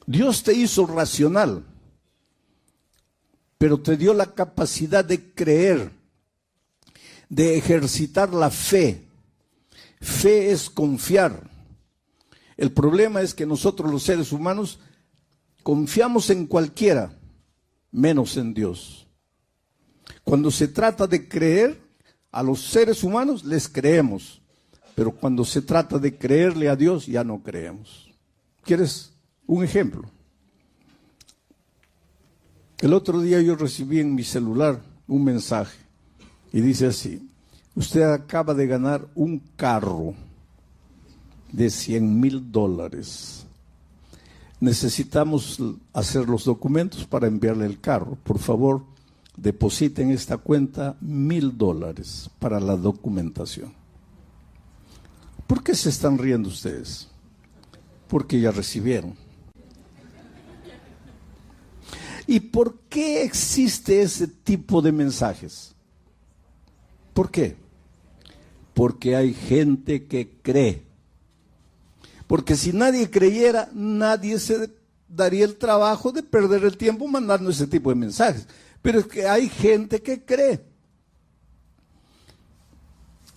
Dios te hizo racional, pero te dio la capacidad de creer, de ejercitar la fe. Fe es confiar. El problema es que nosotros los seres humanos confiamos en cualquiera, menos en Dios. Cuando se trata de creer, a los seres humanos les creemos, pero cuando se trata de creerle a Dios, ya no creemos. ¿Quieres un ejemplo? El otro día yo recibí en mi celular un mensaje y dice así: usted acaba de ganar un carro de $100,000. Necesitamos hacer los documentos para enviarle el carro. Por favor, depositen en esta cuenta $1,000 para la documentación. ¿Por qué se están riendo ustedes? Porque ya recibieron. ¿Y por qué existe ese tipo de mensajes? ¿Por qué? Porque hay gente que cree. Porque si nadie creyera, nadie se daría el trabajo de perder el tiempo mandando ese tipo de mensajes. Pero es que hay gente que cree.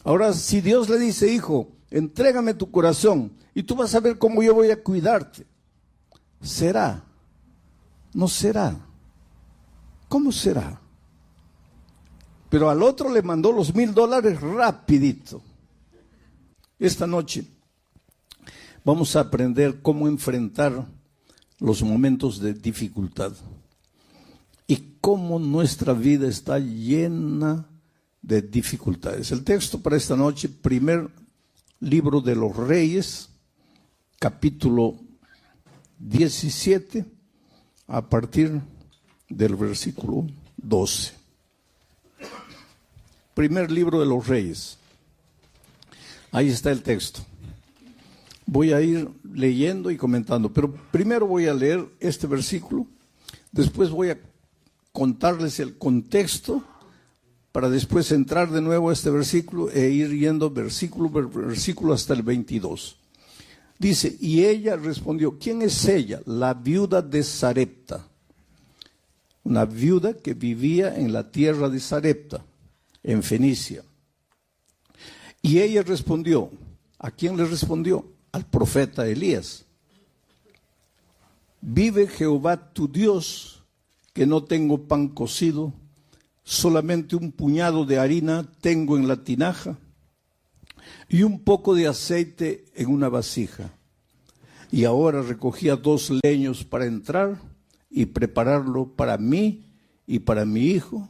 Ahora, si Dios le dice: hijo, entrégame tu corazón y tú vas a ver cómo yo voy a cuidarte, ¿será? ¿No será? ¿Cómo será? Pero al otro le mandó los $1,000 rapidito. Esta noche vamos a aprender cómo enfrentar los momentos de dificultad y cómo nuestra vida está llena de dificultades. El texto para esta noche, primer libro de los Reyes, capítulo 17, a partir del versículo 12. Primer libro de los Reyes. Ahí está el texto. Voy a ir leyendo y comentando, pero primero voy a leer este versículo, después voy a contarles el contexto para después entrar de nuevo a este versículo e ir yendo versículo por versículo hasta el 22. Dice: y ella respondió. ¿Quién es ella? La viuda de Sarepta, una viuda que vivía en la tierra de Sarepta, en Fenicia. Y ella respondió. ¿A quién le respondió? Al profeta Elías. Vive Jehová tu Dios, que no tengo pan cocido, solamente un puñado de harina tengo en la tinaja y un poco de aceite en una vasija. Y ahora recogía 2 leños para entrar y prepararlo para mí y para mi hijo,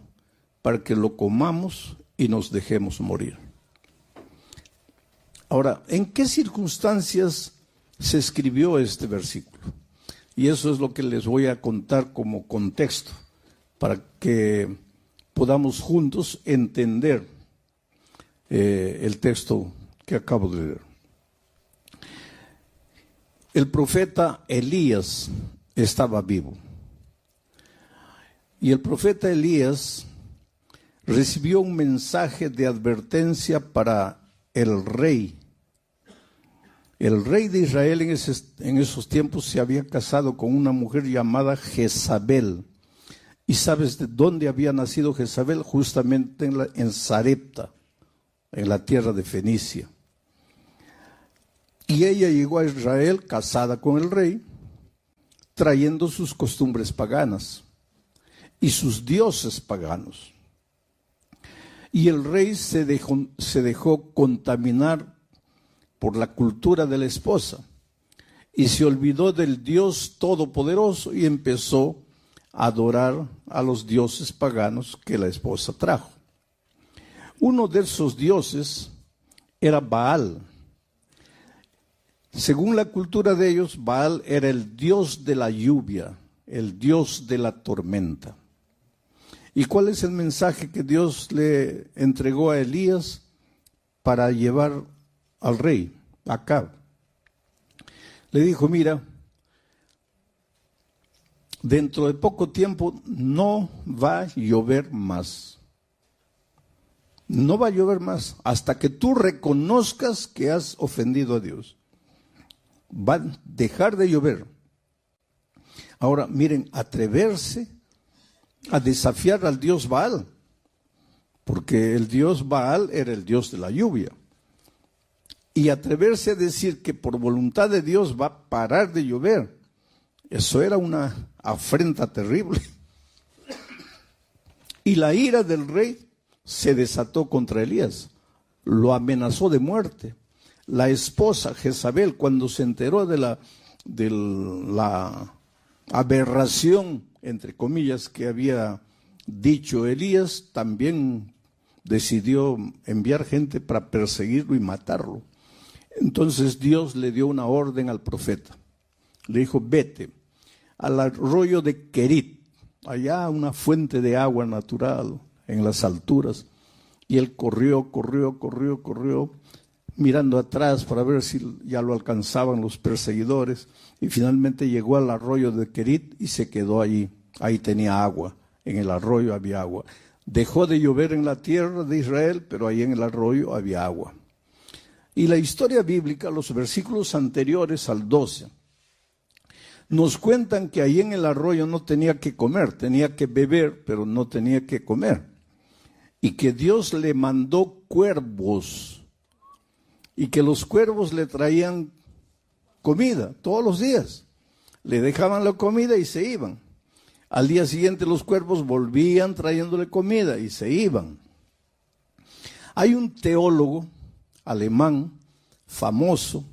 para que lo comamos y nos dejemos morir. Ahora, ¿en qué circunstancias se escribió este versículo? Y eso es lo que les voy a contar como contexto, para que podamos juntos entender el texto que acabo de leer. El profeta Elías estaba vivo. Y el profeta Elías recibió un mensaje de advertencia para el rey. El rey de Israel en esos tiempos se había casado con una mujer llamada Jezabel. ¿Y sabes de dónde había nacido Jezabel? Justamente en Sarepta, en la tierra de Fenicia. Y ella llegó a Israel casada con el rey, trayendo sus costumbres paganas y sus dioses paganos. Y el rey se dejó contaminar por la cultura de la esposa y se olvidó del Dios Todopoderoso y empezó a adorar a los dioses paganos que la esposa trajo. Uno de esos dioses era Baal. Según la cultura de ellos, Baal era el dios de la lluvia, el dios de la tormenta. ¿Y cuál es el mensaje que Dios le entregó a Elías para llevar al rey, Acab? Le dijo: mira, dentro de poco tiempo no va a llover más. No va a llover más hasta que tú reconozcas que has ofendido a Dios. Va a dejar de llover. Ahora, miren, atreverse a desafiar al dios Baal, porque el dios Baal era el dios de la lluvia. Y atreverse a decir que por voluntad de Dios va a parar de llover, eso era una afrenta terrible. Y la ira del rey se desató contra Elías, lo amenazó de muerte. La esposa Jezabel, cuando se enteró de la aberración, entre comillas, que había dicho Elías, también decidió enviar gente para perseguirlo y matarlo. Entonces Dios le dio una orden al profeta. Le dijo, vete al arroyo de Querit, allá una fuente de agua natural en las alturas. Y él corrió, mirando atrás para ver si ya lo alcanzaban los perseguidores. Y finalmente llegó al arroyo de Querit y se quedó allí. Ahí tenía agua, en el arroyo había agua. Dejó de llover en la tierra de Israel, pero ahí en el arroyo había agua. Y la historia bíblica, los versículos anteriores al 12, nos cuentan que ahí en el arroyo no tenía que comer, tenía que beber, pero no tenía que comer. Y que Dios le mandó cuervos, y que los cuervos le traían comida todos los días. Le dejaban la comida y se iban. Al día siguiente los cuervos volvían trayéndole comida y se iban. Hay un teólogo alemán famoso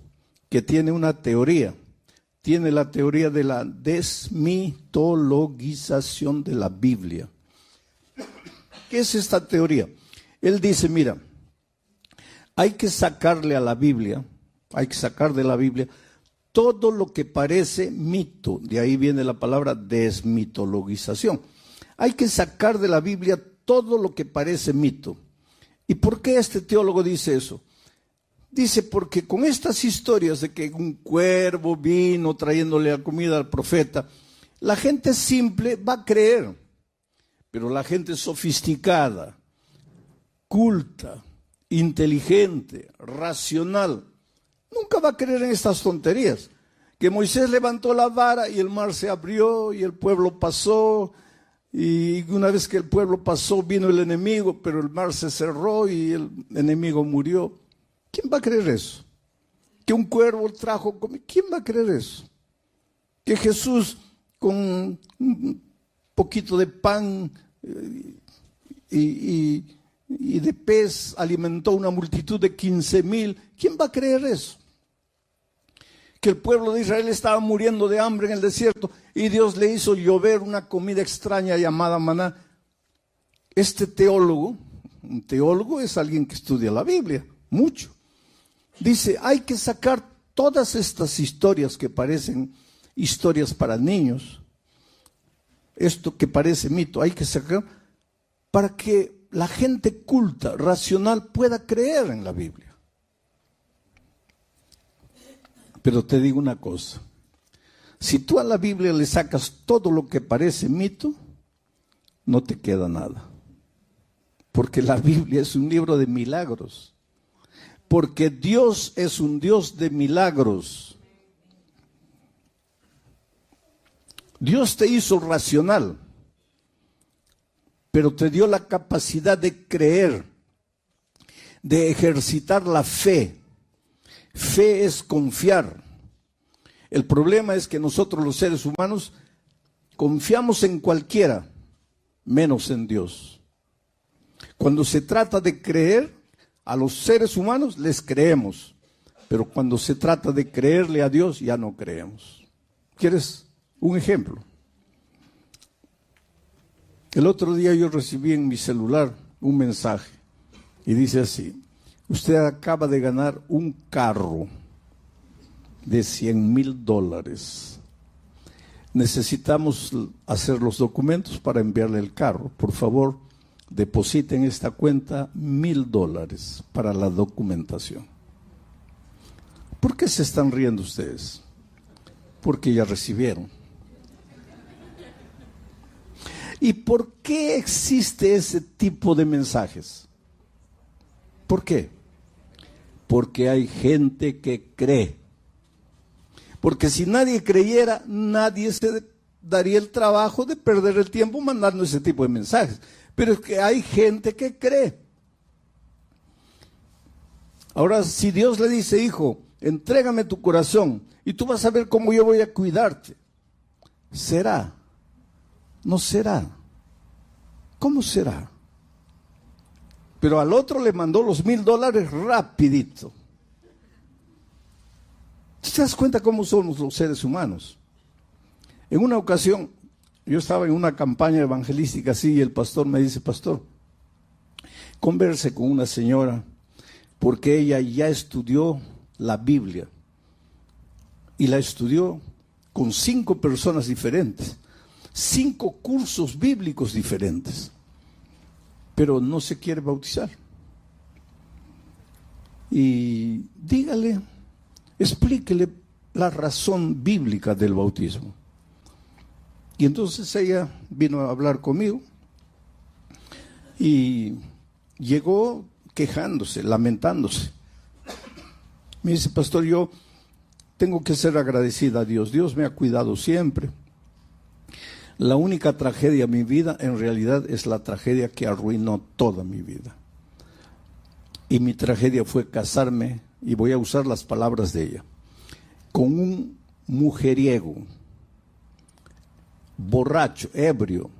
que tiene una teoría. Tiene la teoría de la desmitologización de la Biblia. ¿Qué es esta teoría? Él dice, mira, hay que sacarle a la Biblia, hay que sacar de la Biblia todo lo que parece mito. De ahí viene la palabra desmitologización. Hay que sacar de la Biblia todo lo que parece mito. ¿Y por qué este teólogo dice eso? Dice, porque con estas historias de que un cuervo vino trayéndole la comida al profeta, la gente simple va a creer, pero la gente sofisticada, culta, inteligente, racional, nunca va a creer en estas tonterías. Que Moisés levantó la vara y el mar se abrió y el pueblo pasó, y una vez que el pueblo pasó vino el enemigo, pero el mar se cerró y el enemigo murió. ¿Quién va a creer eso? Que un cuervo trajo comida. ¿Quién va a creer eso? Que Jesús con un poquito de pan y de pez alimentó una multitud de 15,000. ¿Quién va a creer eso? Que el pueblo de Israel estaba muriendo de hambre en el desierto y Dios le hizo llover una comida extraña llamada maná. Este teólogo, un teólogo es alguien que estudia la Biblia, mucho. Dice, hay que sacar todas estas historias que parecen historias para niños, esto que parece mito, hay que sacar para que la gente culta, racional, pueda creer en la Biblia. Pero te digo una cosa, si tú a la Biblia le sacas todo lo que parece mito, no te queda nada. Porque la Biblia es un libro de milagros. Porque Dios es un Dios de milagros. Dios te hizo racional, pero te dio la capacidad de creer, de ejercitar la fe. Fe es confiar. El problema es que nosotros los seres humanos confiamos en cualquiera, menos en Dios. Cuando se trata de creer, a los seres humanos les creemos, pero cuando se trata de creerle a Dios ya no creemos. ¿Quieres un ejemplo? El otro día yo recibí en mi celular un mensaje y dice así: usted acaba de ganar un carro de $100,000. Necesitamos hacer los documentos para enviarle el carro. Por favor, depositen en esta cuenta $1,000 para la documentación. ¿Por qué se están riendo ustedes? Porque ya recibieron. ¿Y por qué existe ese tipo de mensajes? ¿Por qué? Porque hay gente que cree. Porque si nadie creyera, nadie se daría el trabajo de perder el tiempo mandando ese tipo de mensajes. Pero es que hay gente que cree. Ahora, si Dios le dice, hijo, entrégame tu corazón y tú vas a ver cómo yo voy a cuidarte, ¿será? ¿No será? ¿Cómo será? Pero al otro le mandó los $1,000 rapidito. ¿Te das cuenta cómo somos los seres humanos? En una ocasión, yo estaba en una campaña evangelística así y el pastor me dice, pastor, converse con una señora porque ella ya estudió la Biblia y la estudió con 5 personas diferentes, 5 cursos bíblicos diferentes, pero no se quiere bautizar. Y dígale, explíquele la razón bíblica del bautismo. Y entonces ella vino a hablar conmigo y llegó quejándose, lamentándose. Me dice, pastor, yo tengo que ser agradecida a Dios. Dios me ha cuidado siempre. La única tragedia en mi vida, en realidad, es la tragedia que arruinó toda mi vida. Y mi tragedia fue casarme, y voy a usar las palabras de ella, con un mujeriego, borracho, ebrio,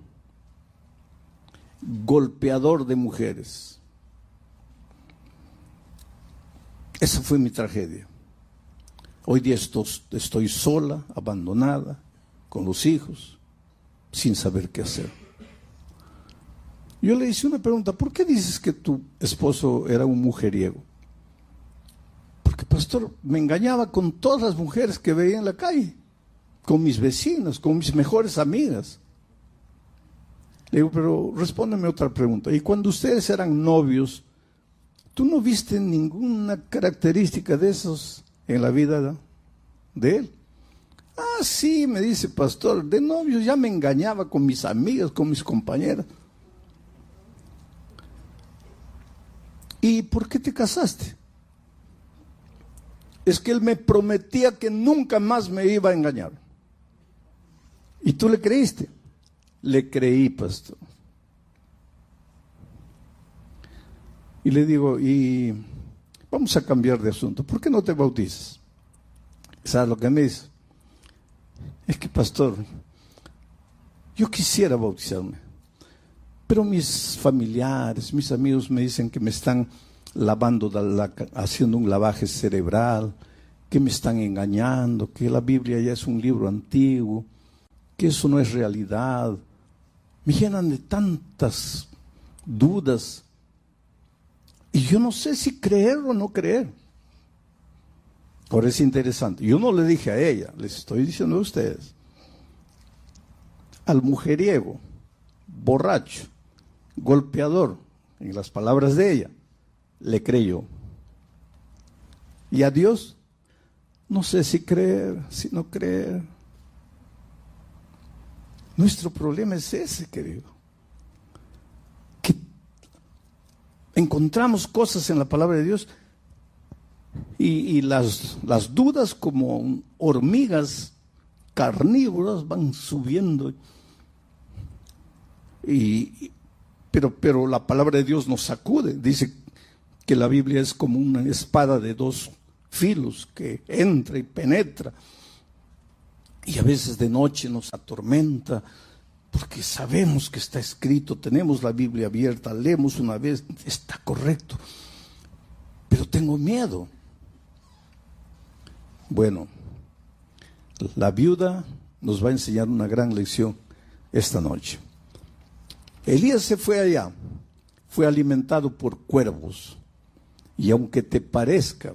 golpeador de mujeres. Esa fue mi tragedia. Hoy día estoy sola, abandonada, con los hijos, sin saber qué hacer. Yo le hice una pregunta, ¿por qué dices que tu esposo era un mujeriego? Porque, pastor, me engañaba con todas las mujeres que veía en la calle, con mis vecinos, con mis mejores amigas. Le digo, pero respóndeme otra pregunta. Y cuando ustedes eran novios, ¿tú no viste ninguna característica de esos en la vida de él? Ah, sí, me dice, pastor, de novios ya me engañaba con mis amigas, con mis compañeras. ¿Y por qué te casaste? Es que él me prometía que nunca más me iba a engañar. ¿Y tú le creíste? Le creí, pastor. Y le digo, y vamos a cambiar de asunto. ¿Por qué no te bautizas? ¿Sabes lo que me dice? Es que, pastor, yo quisiera bautizarme, pero mis familiares, mis amigos me dicen que me están lavando, haciendo un lavaje cerebral, que me están engañando, que la Biblia ya es un libro antiguo, que eso no es realidad. Me llenan de tantas dudas y yo no sé si creer o no creer. Ahora es interesante, yo no le dije a ella, les estoy diciendo a ustedes. Al mujeriego, borracho, golpeador, en las palabras de ella, le creyó. Y a Dios, no sé si creer, si no creer. Nuestro problema es ese, querido. Que encontramos cosas en la palabra de Dios y las dudas como hormigas carnívoras van subiendo. Pero la palabra de Dios nos sacude. Dice que la Biblia es como una espada de 2 filos que entra y penetra. Y a veces de noche nos atormenta, porque sabemos que está escrito, tenemos la Biblia abierta, leemos una vez, está correcto, pero tengo miedo. Bueno, la viuda nos va a enseñar una gran lección esta noche. Elías se fue allá, fue alimentado por cuervos, y aunque te parezca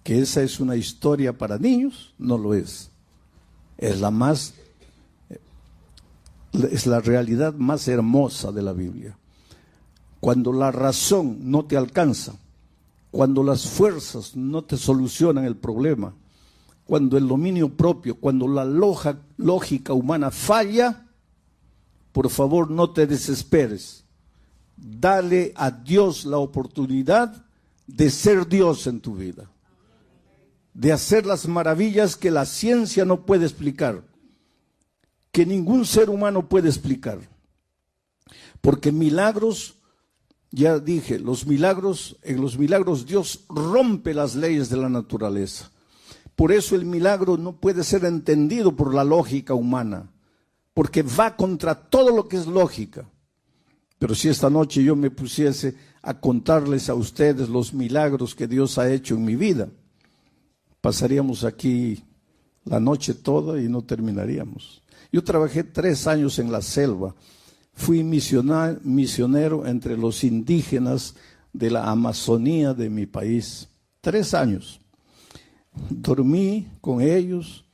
que esa es una historia para niños, no lo es. Es la realidad más hermosa de la Biblia. Cuando la razón no te alcanza, cuando las fuerzas no te solucionan el problema, cuando el dominio propio, cuando la lógica humana falla, por favor no te desesperes. Dale a Dios la oportunidad de ser Dios en tu vida, de hacer las maravillas que la ciencia no puede explicar, que ningún ser humano puede explicar. Porque milagros, ya dije, en los milagros Dios rompe las leyes de la naturaleza. Por eso el milagro no puede ser entendido por la lógica humana, porque va contra todo lo que es lógica. Pero si esta noche yo me pusiese a contarles a ustedes los milagros que Dios ha hecho en mi vida, pasaríamos aquí la noche toda y no terminaríamos. Yo trabajé 3 años en la selva. Fui misionero entre los indígenas de la Amazonía de mi país. 3 años. Dormí con ellos,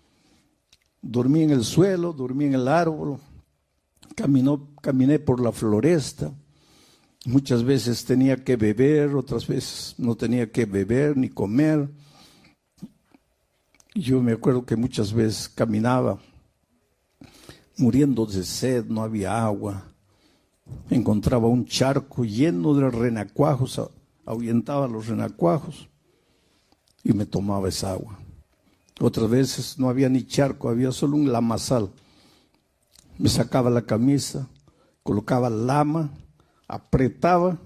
dormí en el suelo, dormí en el árbol, caminé por la floresta. Muchas veces tenía que beber, otras veces no tenía que beber ni comer. Yo me acuerdo que muchas veces caminaba muriendo de sed, no había agua. Encontraba un charco lleno de renacuajos, ahuyentaba los renacuajos y me tomaba esa agua. Otras veces no había ni charco, había solo un lamazal. Me sacaba la camisa, colocaba lama, apretaba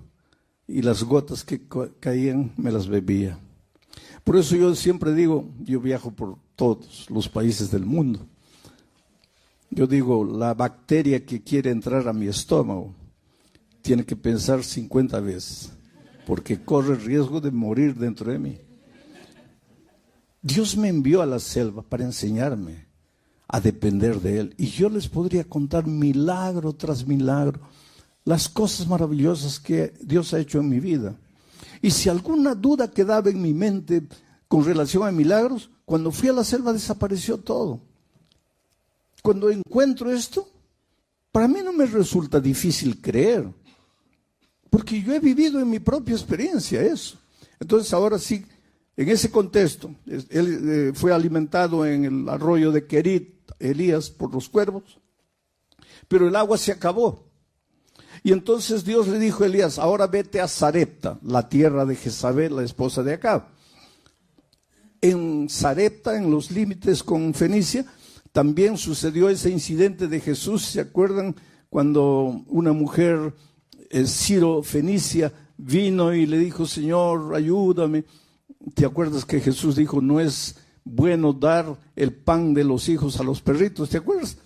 y las gotas que caían me las bebía. Por eso yo siempre digo, yo viajo por todos los países del mundo. Yo digo, la bacteria que quiere entrar a mi estómago tiene que pensar 50 veces, porque corre el riesgo de morir dentro de mí. Dios me envió a la selva para enseñarme a depender de Él. Y yo les podría contar milagro tras milagro, las cosas maravillosas que Dios ha hecho en mi vida. Y si alguna duda quedaba en mi mente con relación a milagros, cuando fui a la selva desapareció todo. Cuando encuentro esto, para mí no me resulta difícil creer, porque yo he vivido en mi propia experiencia eso. Entonces ahora sí, en ese contexto, él fue alimentado en el arroyo de Querit, Elías, por los cuervos, pero el agua se acabó. Y entonces Dios le dijo a Elías, ahora vete a Sarepta, la tierra de Jezabel, la esposa de Acab. En Sarepta, en los límites con Fenicia, también sucedió ese incidente de Jesús. ¿Se acuerdan cuando una mujer Ciro-Fenicia vino y le dijo, Señor, ayúdame? ¿Te acuerdas que Jesús dijo, no es bueno dar el pan de los hijos a los perritos? ¿Te acuerdas?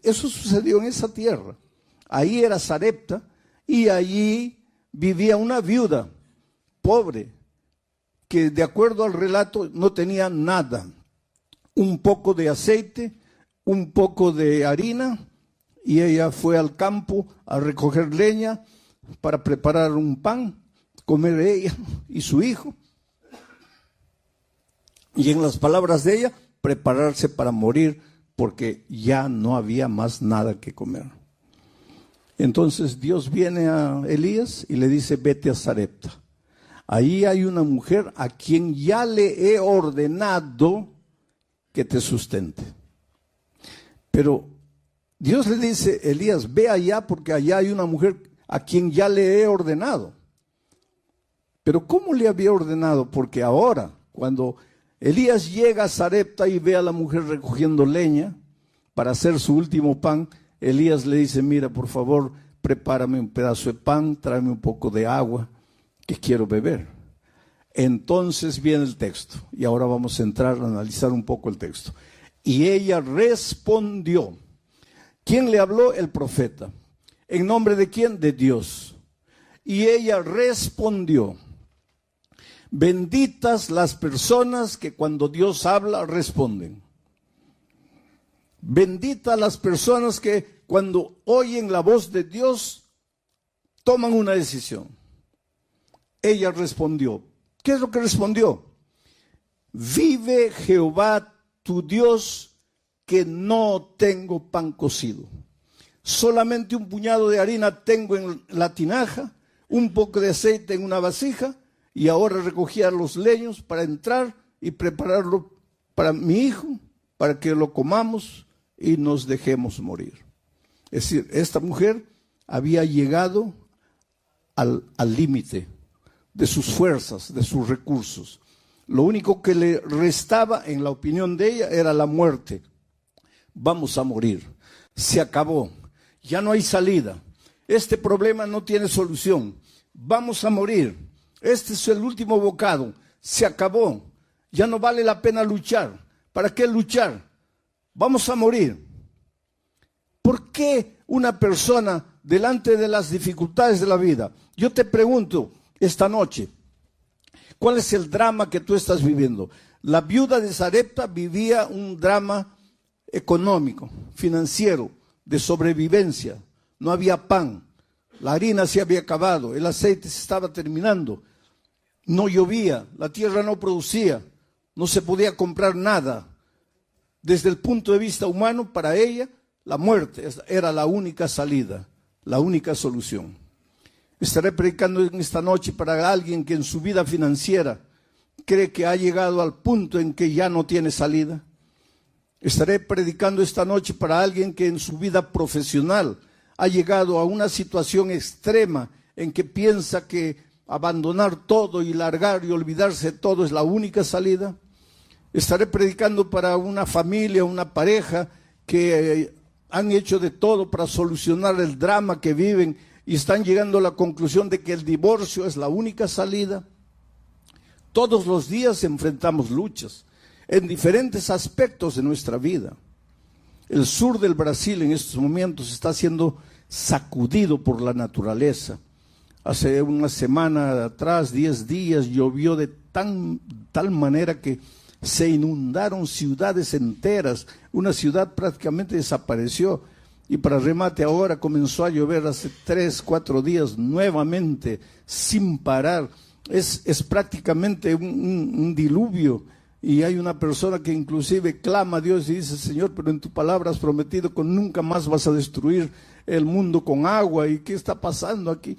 Eso sucedió en esa tierra. Ahí era Sarepta y allí vivía una viuda pobre que, de acuerdo al relato, no tenía nada. Un poco de aceite, un poco de harina, y ella fue al campo a recoger leña para preparar un pan, comer ella y su hijo. Y en las palabras de ella, prepararse para morir porque ya no había más nada que comer. Entonces Dios viene a Elías y le dice, vete a Sarepta. Ahí hay una mujer a quien ya le he ordenado que te sustente. Pero Dios le dice, Elías, ve allá porque allá hay una mujer a quien ya le he ordenado. Pero ¿cómo le había ordenado? Porque ahora, cuando Elías llega a Sarepta y ve a la mujer recogiendo leña para hacer su último pan, Elías le dice, mira, por favor, prepárame un pedazo de pan, tráeme un poco de agua, que quiero beber. Entonces viene el texto, y ahora vamos a entrar a analizar un poco el texto. Y ella respondió. ¿Quién le habló? El profeta. ¿En nombre de quién? De Dios. Y ella respondió. Benditas las personas que cuando Dios habla responden. Benditas las personas que cuando oyen la voz de Dios toman una decisión. Ella respondió. ¿Qué es lo que respondió? Vive Jehová tu Dios, que no tengo pan cocido. Solamente un puñado de harina tengo en la tinaja, un poco de aceite en una vasija, y ahora recogía los leños para entrar y prepararlo para mi hijo, para que lo comamos y nos dejemos morir. Es decir, esta mujer había llegado al límite de sus fuerzas, de sus recursos. Lo único que le restaba, en la opinión de ella, era la muerte. vamos a morir. Se acabó, ya no hay salida. Este problema no tiene solución. Vamos a morir. Este es el último bocado. Se acabó. Ya no vale la pena luchar. ¿Para qué luchar? Vamos a morir. ¿Por qué una persona delante de las dificultades de la vida? Yo te pregunto esta noche, ¿cuál es el drama que tú estás viviendo? La viuda de Sarepta vivía un drama económico, financiero, de sobrevivencia. No había pan, la harina se había acabado, el aceite se estaba terminando, no llovía, la tierra no producía, no se podía comprar nada. Desde el punto de vista humano, para ella, la muerte era la única salida, la única solución. Estaré predicando en esta noche para alguien que en su vida financiera cree que ha llegado al punto en que ya no tiene salida. Estaré predicando esta noche para alguien que en su vida profesional ha llegado a una situación extrema en que piensa que abandonar todo y largar y olvidarse de todo es la única salida. Estaré predicando para una familia, una pareja que han hecho de todo para solucionar el drama que viven y están llegando a la conclusión de que el divorcio es la única salida. Todos los días enfrentamos luchas en diferentes aspectos de nuestra vida. El sur del Brasil en estos momentos está siendo sacudido por la naturaleza. Hace una semana atrás, 10 días, llovió de tal manera que se inundaron ciudades enteras. Una ciudad prácticamente desapareció. Y para remate ahora comenzó a llover hace 3, 4 días nuevamente, sin parar. Es prácticamente un diluvio. Y hay una persona que inclusive clama a Dios y dice: Señor, pero en tu palabra has prometido que nunca más vas a destruir el mundo con agua. ¿Y qué está pasando aquí?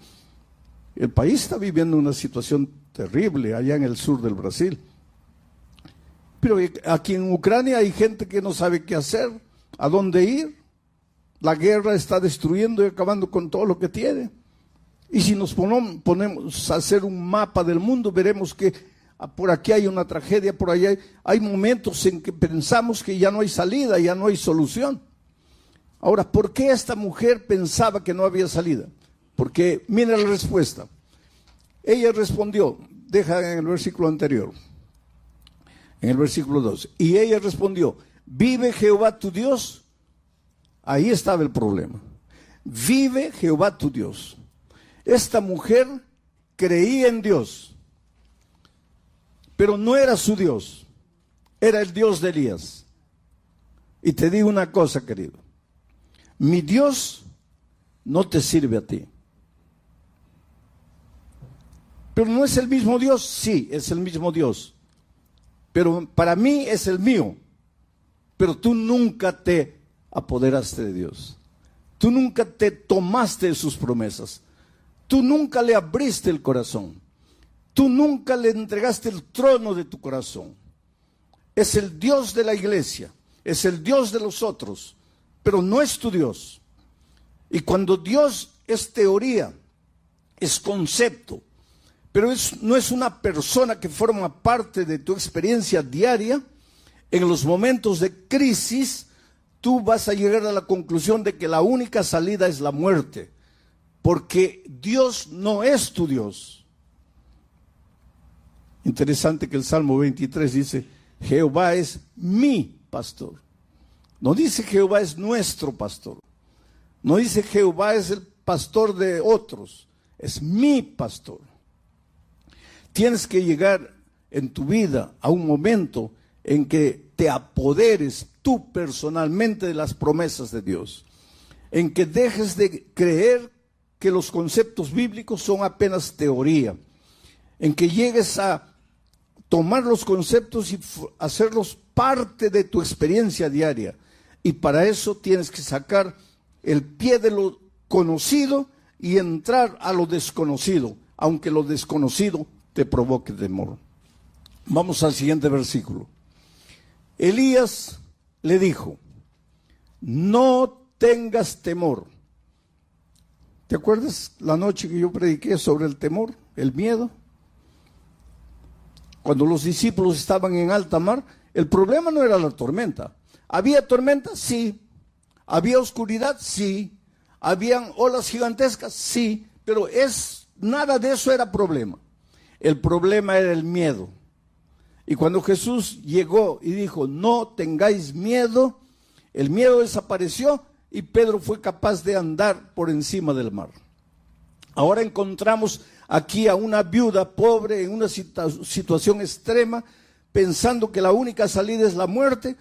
El país está viviendo una situación terrible allá en el sur del Brasil. Pero aquí en Ucrania hay gente que no sabe qué hacer, a dónde ir. La guerra está destruyendo y acabando con todo lo que tiene. Y si nos ponemos a hacer un mapa del mundo, veremos que por aquí hay una tragedia, por allá hay momentos en que pensamos que ya no hay salida, ya no hay solución. Ahora, ¿por qué esta mujer pensaba que no había salida? Porque mira la respuesta. Ella respondió, deja en el versículo anterior, en el versículo 2. Y ella respondió: ¿vive Jehová tu Dios? Ahí estaba el problema. Vive Jehová tu Dios. Esta mujer creía en Dios, pero no era su Dios, era el Dios de Elías. Y te digo una cosa, querido, mi Dios no te sirve a ti. Pero no es el mismo Dios, sí, es el mismo Dios. Pero para mí es el mío. Pero tú nunca te apoderaste de Dios. Tú nunca te tomaste de sus promesas. Tú nunca le abriste el corazón. Tú nunca le entregaste el trono de tu corazón. Es el Dios de la iglesia, es el Dios de los otros, pero no es tu Dios. Y cuando Dios es teoría, es concepto, pero no es una persona que forma parte de tu experiencia diaria, en los momentos de crisis, tú vas a llegar a la conclusión de que la única salida es la muerte, porque Dios no es tu Dios. Interesante que el Salmo 23 dice: Jehová es mi pastor. No dice Jehová es nuestro pastor. No dice Jehová es el pastor de otros. Es mi pastor. Tienes que llegar en tu vida a un momento en que te apoderes tú personalmente de las promesas de Dios. En que dejes de creer que los conceptos bíblicos son apenas teoría. En que llegues a tomar los conceptos y hacerlos parte de tu experiencia diaria. Y para eso tienes que sacar el pie de lo conocido y entrar a lo desconocido, aunque lo desconocido te provoque temor. Vamos al siguiente versículo. Elías le dijo: no tengas temor. ¿Te acuerdas la noche que yo prediqué sobre el temor, el miedo? Cuando los discípulos estaban en alta mar, el problema no era la tormenta. ¿Había tormenta? Sí. ¿Había oscuridad? Sí. ¿Habían olas gigantescas? Sí. Pero nada de eso era problema. El problema era el miedo. Y cuando Jesús llegó y dijo, no tengáis miedo, el miedo desapareció y Pedro fue capaz de andar por encima del mar. Ahora encontramos aquí a una viuda pobre en una situación extrema, pensando que la única salida es la muerte.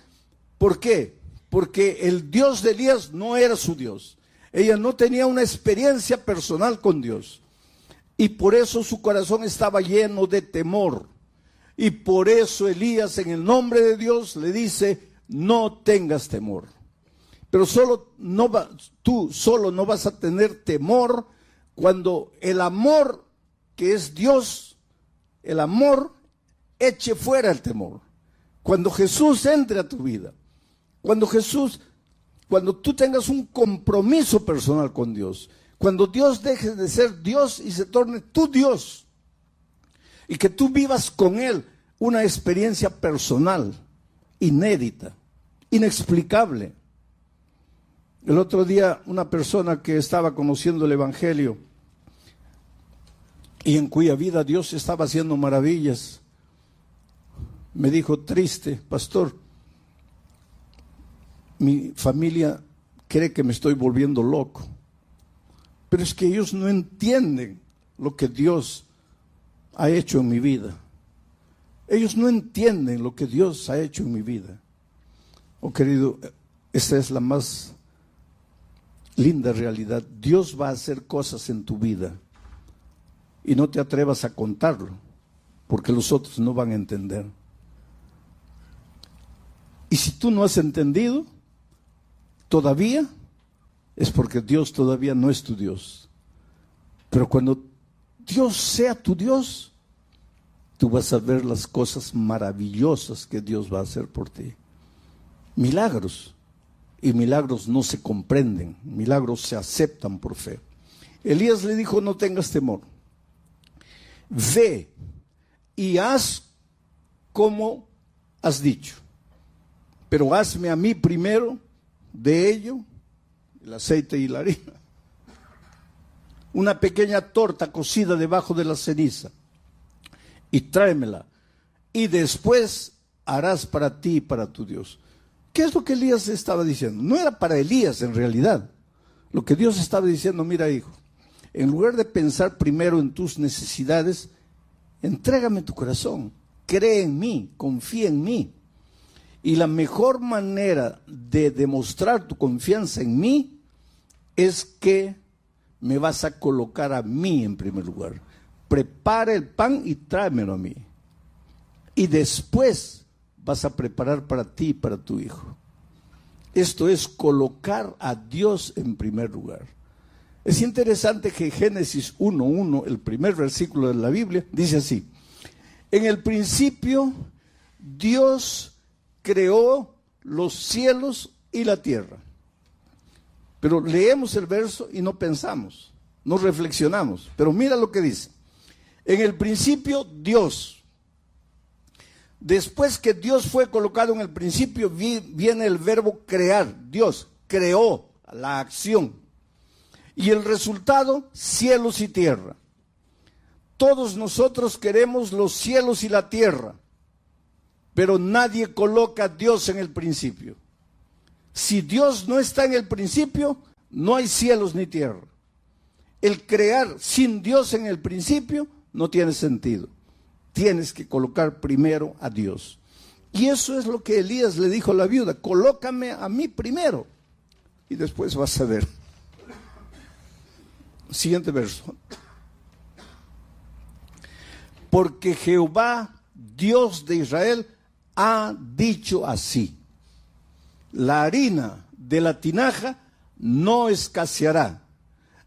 ¿Por qué? Porque el Dios de Elías no era su Dios. Ella no tenía una experiencia personal con Dios. Y por eso su corazón estaba lleno de temor. Y por eso Elías, en el nombre de Dios, le dice, no tengas temor. Pero tú solo no vas a tener temor cuando el amor que es Dios, el amor eche fuera el temor. Cuando Jesús entre a tu vida, cuando tú tengas un compromiso personal con Dios, cuando Dios deje de ser Dios y se torne tu Dios, y que tú vivas con Él una experiencia personal, inédita, inexplicable. El otro día una persona que estaba conociendo el Evangelio y en cuya vida Dios estaba haciendo maravillas, me dijo, triste, pastor, mi familia cree que me estoy volviendo loco, pero es que ellos no entienden lo que Dios ha hecho en mi vida. Ellos no entienden lo que Dios ha hecho en mi vida. Oh querido, esta es la más linda realidad. Dios va a hacer cosas en tu vida y no te atrevas a contarlo, porque los otros no van a entender. Y si tú no has entendido todavía, es porque Dios todavía no es tu Dios. Pero cuando Dios sea tu Dios, tú vas a ver las cosas maravillosas que Dios va a hacer por ti. Milagros. Y milagros no se comprenden, milagros se aceptan por fe. Elías le dijo, no tengas temor. Ve y haz como has dicho. Pero hazme a mí primero de ello, el aceite y la harina, una pequeña torta cocida debajo de la ceniza, y tráemela, y después harás para ti y para tu Dios. ¿Qué es lo que Elías estaba diciendo? No era para Elías en realidad. Lo que Dios estaba diciendo, mira hijo, en lugar de pensar primero en tus necesidades, entrégame tu corazón, cree en mí, confía en mí. Y la mejor manera de demostrar tu confianza en mí es que me vas a colocar a mí en primer lugar. Prepara el pan y tráemelo a mí. Y después vas a preparar para ti y para tu hijo. Esto es colocar a Dios en primer lugar. Es interesante que Génesis 1:1, el primer versículo de la Biblia, dice así: en el principio Dios creó los cielos y la tierra. Pero leemos el verso y no pensamos, no reflexionamos. Pero mira lo que dice. En el principio Dios. Después que Dios fue colocado en el principio, viene el verbo crear. Dios creó la acción. Y el resultado, cielos y tierra. Todos nosotros queremos los cielos y la tierra, pero nadie coloca a Dios en el principio. Si Dios no está en el principio, no hay cielos ni tierra. El crear sin Dios en el principio no tiene sentido. Tienes que colocar primero a Dios. Y eso es lo que Elías le dijo a la viuda: colócame a mí primero y después vas a ver. Siguiente verso. Porque Jehová, Dios de Israel, ha dicho así: la harina de la tinaja no escaseará,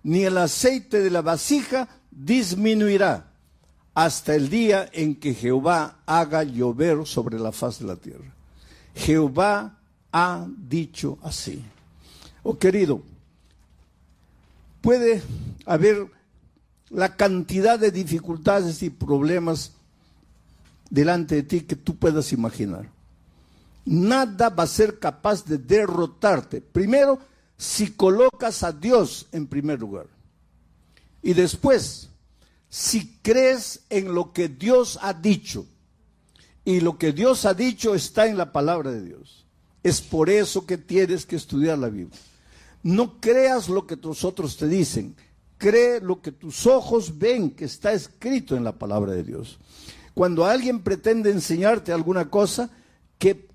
ni el aceite de la vasija disminuirá, hasta el día en que Jehová haga llover sobre la faz de la tierra. Jehová ha dicho así. Oh querido, puede haber la cantidad de dificultades y problemas delante de ti que tú puedas imaginar. Nada va a ser capaz de derrotarte. Primero, si colocas a Dios en primer lugar. Y después, si crees en lo que Dios ha dicho. Y lo que Dios ha dicho está en la palabra de Dios. Es por eso que tienes que estudiar la Biblia. No creas lo que tus otros te dicen. Cree lo que tus ojos ven que está escrito en la palabra de Dios. Cuando alguien pretende enseñarte alguna cosa, que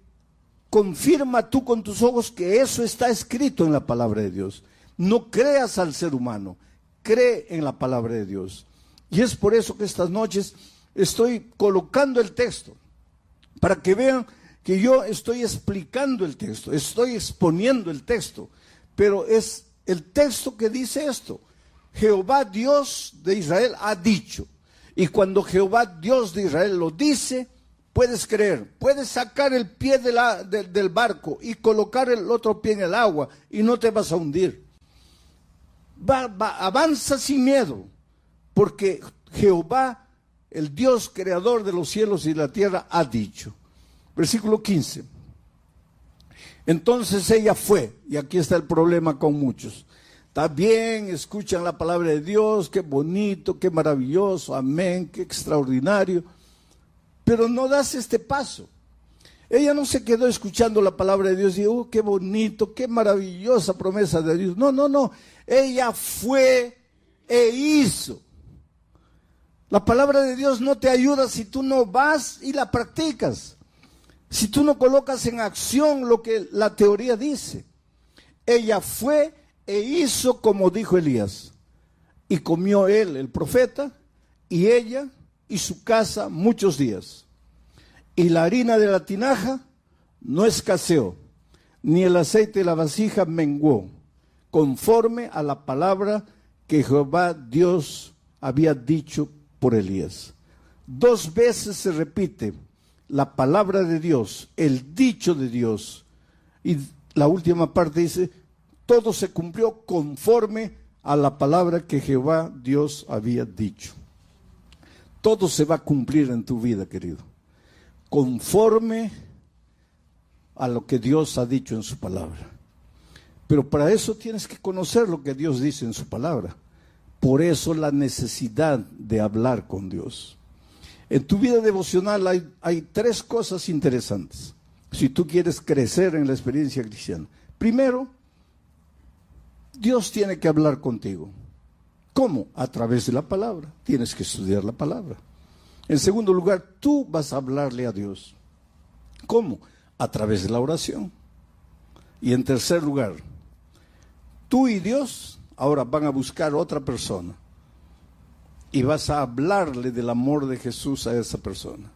confirma tú con tus ojos que eso está escrito en la palabra de Dios. No creas al ser humano, cree en la palabra de Dios. Y es por eso que estas noches estoy colocando el texto, para que vean que yo estoy explicando el texto, estoy exponiendo el texto, pero es el texto que dice esto: Jehová Dios de Israel ha dicho. Y cuando Jehová Dios de Israel lo dice, puedes creer, puedes sacar el pie del barco y colocar el otro pie en el agua y no te vas a hundir. Avanza sin miedo, porque Jehová, el Dios creador de los cielos y la tierra, ha dicho. Versículo 15. Entonces ella fue, y aquí está el problema con muchos. Está bien, escuchan la palabra de Dios, qué bonito, qué maravilloso, amén, qué extraordinario, pero no das este paso. Ella no se quedó escuchando la palabra de Dios y dijo, qué bonito, qué maravillosa promesa de Dios. No, ella fue e hizo. La palabra de Dios no te ayuda si tú no vas y la practicas, si tú no colocas en acción lo que la teoría dice. Ella fue e hizo como dijo Elías, y comió él, el profeta, y ella y su casa muchos días. Y la harina de la tinaja no escaseó, ni el aceite de la vasija menguó, conforme a la palabra que Jehová Dios había dicho por Elías. 2 veces se repite la palabra de Dios, el dicho de Dios, y la última parte dice, todo se cumplió conforme a la palabra que Jehová Dios había dicho. Todo se va a cumplir en tu vida, querido, conforme a lo que Dios ha dicho en su palabra. Pero para eso tienes que conocer lo que Dios dice en su palabra. Por eso la necesidad de hablar con Dios. En tu vida devocional hay 3 cosas interesantes, si tú quieres crecer en la experiencia cristiana. Primero, Dios tiene que hablar contigo. ¿Cómo? A través de la palabra. Tienes que estudiar la palabra. En segundo lugar, tú vas a hablarle a Dios. ¿Cómo? A través de la oración. Y en tercer lugar, tú y Dios ahora van a buscar otra persona. Y vas a hablarle del amor de Jesús a esa persona.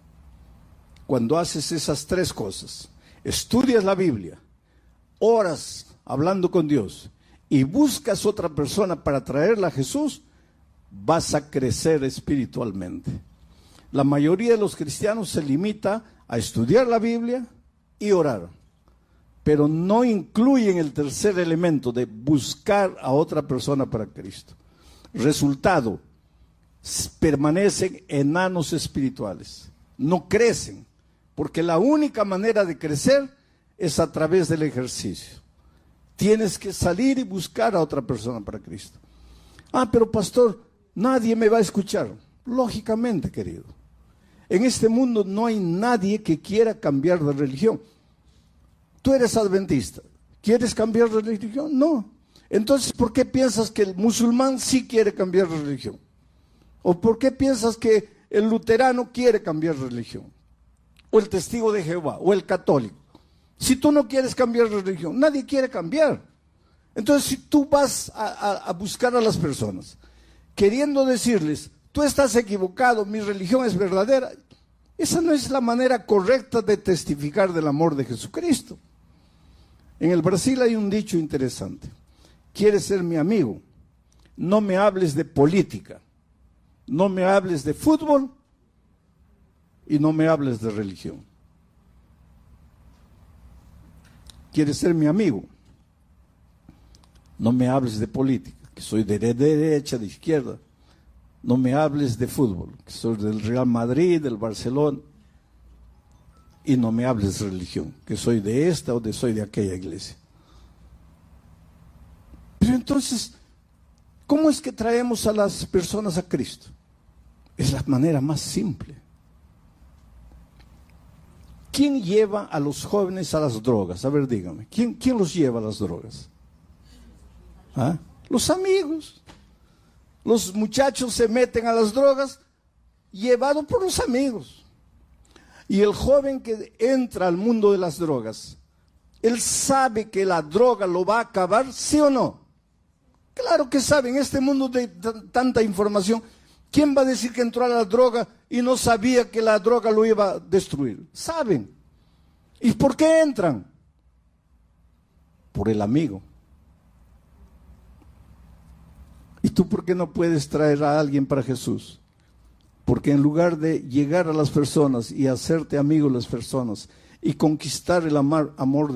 Cuando haces esas 3 cosas, estudias la Biblia, oras hablando con Dios, y buscas otra persona para traerla a Jesús, vas a crecer espiritualmente. La mayoría de los cristianos se limita a estudiar la Biblia y orar, pero no incluyen el tercer elemento de buscar a otra persona para Cristo. Resultado, permanecen enanos espirituales, no crecen, porque la única manera de crecer es a través del ejercicio. Tienes que salir y buscar a otra persona para Cristo. Pero pastor, nadie me va a escuchar. Lógicamente, querido. En este mundo no hay nadie que quiera cambiar de religión. Tú eres adventista. ¿Quieres cambiar de religión? No. Entonces, ¿por qué piensas que el musulmán sí quiere cambiar de religión? ¿O por qué piensas que el luterano quiere cambiar de religión? O el testigo de Jehová, o el católico. Si tú no quieres cambiar de religión, nadie quiere cambiar. Entonces, si tú vas a buscar a las personas, queriendo decirles, tú estás equivocado, mi religión es verdadera, esa no es la manera correcta de testificar del amor de Jesucristo. En el Brasil hay un dicho interesante: ¿quieres ser mi amigo? No me hables de política, no me hables de fútbol y no me hables de religión. ¿Quieres ser mi amigo? No me hables de política, que soy de derecha, de izquierda. No me hables de fútbol, que soy del Real Madrid, del Barcelona. y no me hables de religión, que soy de esta o soy de aquella iglesia. Pero entonces, ¿cómo es que traemos a las personas a Cristo? Es la manera más simple. ¿Quién lleva a los jóvenes a las drogas? A ver, dígame, ¿quién los lleva a las drogas? ¿Ah? Los amigos. Los muchachos se meten a las drogas llevados por los amigos. Y el joven que entra al mundo de las drogas, ¿él sabe que la droga lo va a acabar, sí o no? Claro que sabe. En este mundo de tanta información, ¿quién va a decir que entró a la droga y no sabía que la droga lo iba a destruir? Saben. ¿Y por qué entran? Por el amigo. ¿Y tú por qué no puedes traer a alguien para Jesús? Porque en lugar de llegar a las personas y hacerte amigo de las personas y conquistar el amor de